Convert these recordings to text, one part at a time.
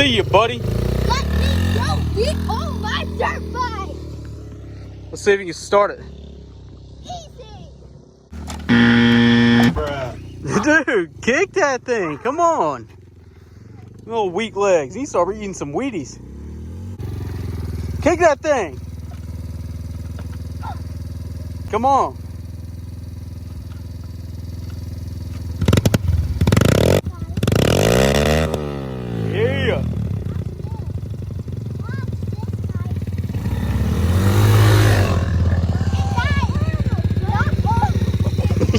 See you, buddy. Let me go get on my dirt bike. Let's see if you can start it. Easy. Dude, kick that thing. Come on. Little weak legs. You need to start eating some Wheaties. Kick that thing. Come on. Yeah.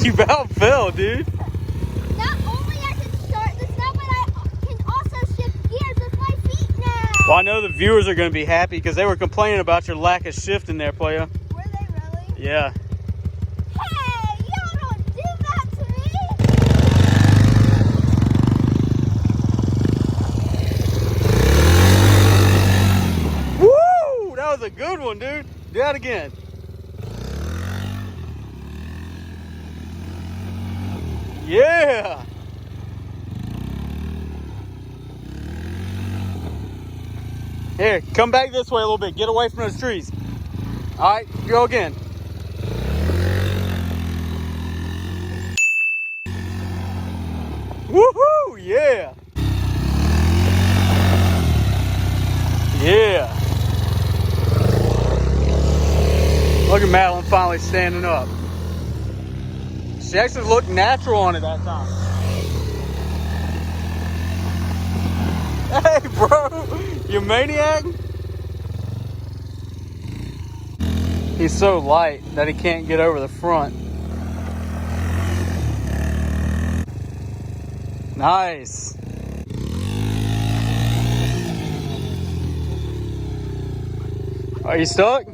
You about fell, dude. Not only I can start this now, but I can also shift gears with my feet now. Well, I know the viewers are going to be happy because they were complaining about your lack of shift in there, player. Were they really? Yeah. Hey, y'all don't do that to me. Woo! That was a good one, dude. Do that again. Yeah. Here, come back this way a little bit. Get away from those trees. All right, go again. Woohoo! Yeah. Yeah. Look at Madeline finally standing up. She actually looked natural on it that time. Hey, bro, you maniac? He's so light that he can't get over the front. Nice. Are you stuck?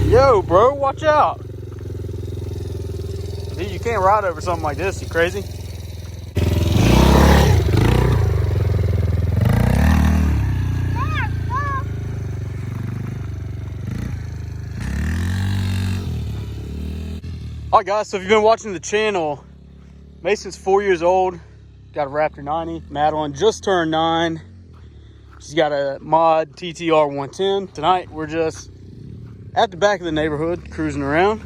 Yo, bro, watch out. Dude, you can't ride over something like this, you crazy? Alright guys, so if you've been watching the channel, Mason's 4 years old, got a Raptor 90. Madeline just turned 9. She's got a mod TTR 110. Tonight we're just at the back of the neighborhood cruising around.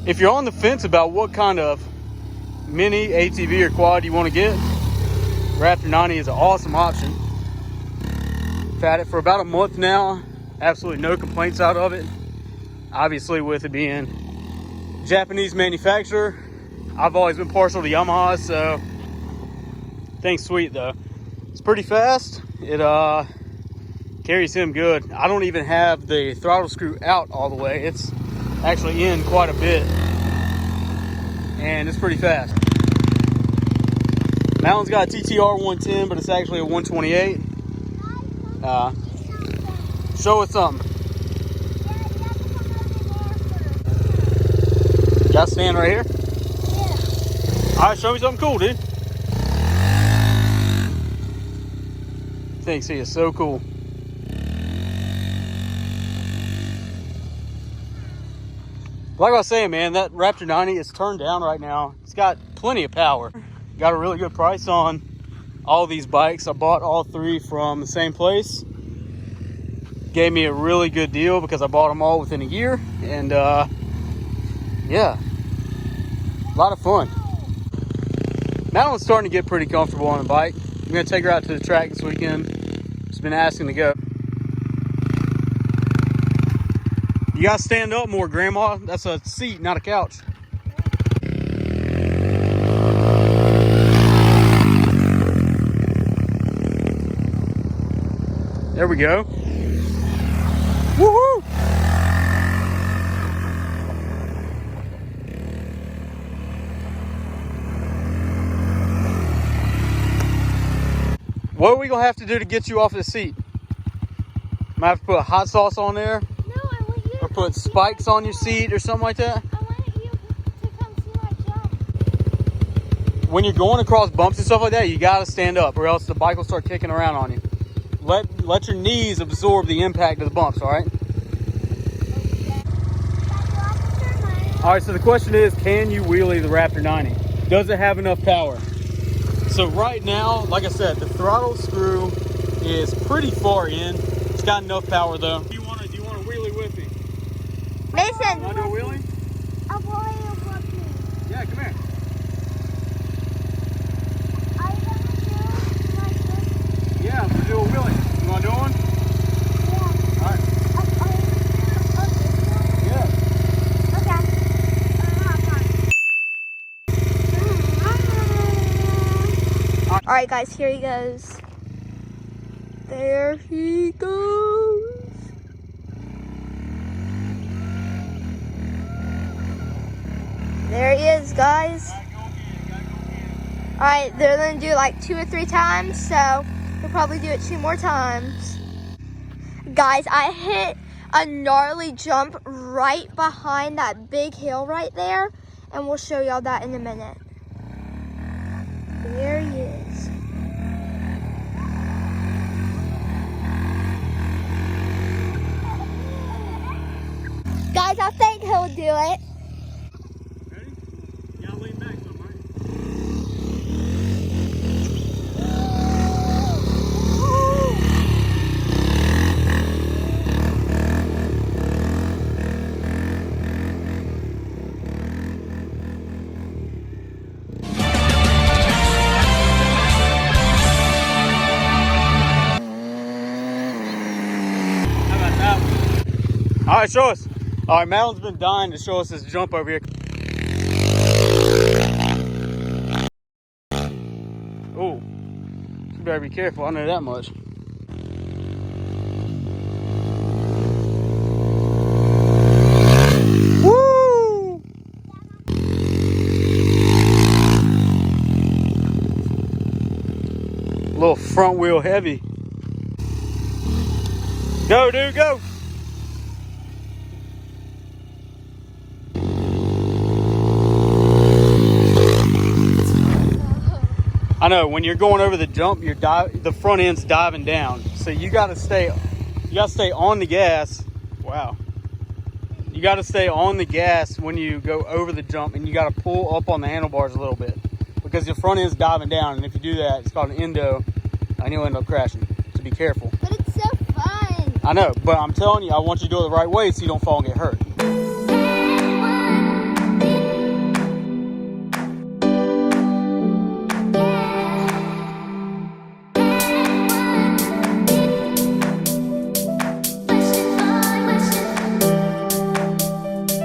If you're on the fence about what kind of mini ATV or quad you want to get, Raptor 90 is an awesome option. I've had it for about a month now. Absolutely no complaints out of it. Obviously with it being Japanese manufacturer, I've always been partial to Yamaha, so thing's sweet though. It's pretty fast. It carries him good. I don't even have the throttle screw out all the way. It's actually in quite a bit, and it's pretty fast. Madeline's got a TTR 110, but it's actually a 128. Show us something. Got to stand right here? Yeah. All right, show me something cool, dude. Thanks, he is so cool. Like I was saying, man, that Raptor 90 is turned down right now. It's got plenty of power. Got a really good price on all these bikes. I bought all three from the same place. Gave me a really good deal because I bought them all within a year. And yeah, a lot of fun. Madeline's starting to get pretty comfortable on the bike. I'm gonna take her out to the track this weekend. She's been asking to go. You gotta stand up more, Grandma. That's a seat, not a couch. There we go. Woohoo! What are we gonna have to do to get you off the seat? Might have to put hot sauce on there. No, I want you or put spikes on your seat or something like that. I want you to come see my jump. When you're going across bumps and stuff like that, you gotta stand up, or else the bike will start kicking around on you. Let your knees absorb the impact of the bumps. All right. All right. So the question is, can you wheelie the Raptor 90? Does it have enough power? So right now, like I said, the throttle screw is pretty far in. It's got enough power though. Do you want to wheelie with me? Mason. You want to do a wheelie? Yeah, come here. Yeah, I'm gonna do a wheelie. You want to do one? Yeah. All right. Yeah. All right, guys, here he goes. There he goes. There he is, guys. All right, they're gonna do like 2 or 3 times, so we'll probably do it 2 more times. Guys, I hit a gnarly jump right behind that big hill right there, and we'll show y'all that in a minute. There he is. Guys, I think he'll do it. Ready? You gotta lean back some, right? How about that one? All right, show us. All right, Madeline's been dying to show us this jump over here. Oh, you better be careful. I know that much. Woo! A little front wheel heavy. Go, dude, go. I know when you're going over the jump, the front end's diving down. So you gotta stay on the gas. Wow. You gotta stay on the gas when you go over the jump, and you gotta pull up on the handlebars a little bit because your front end's diving down, and if you do that, it's called an endo, and you'll end up crashing. So be careful. But it's so fun. I know, but I'm telling you, I want you to do it the right way so you don't fall and get hurt.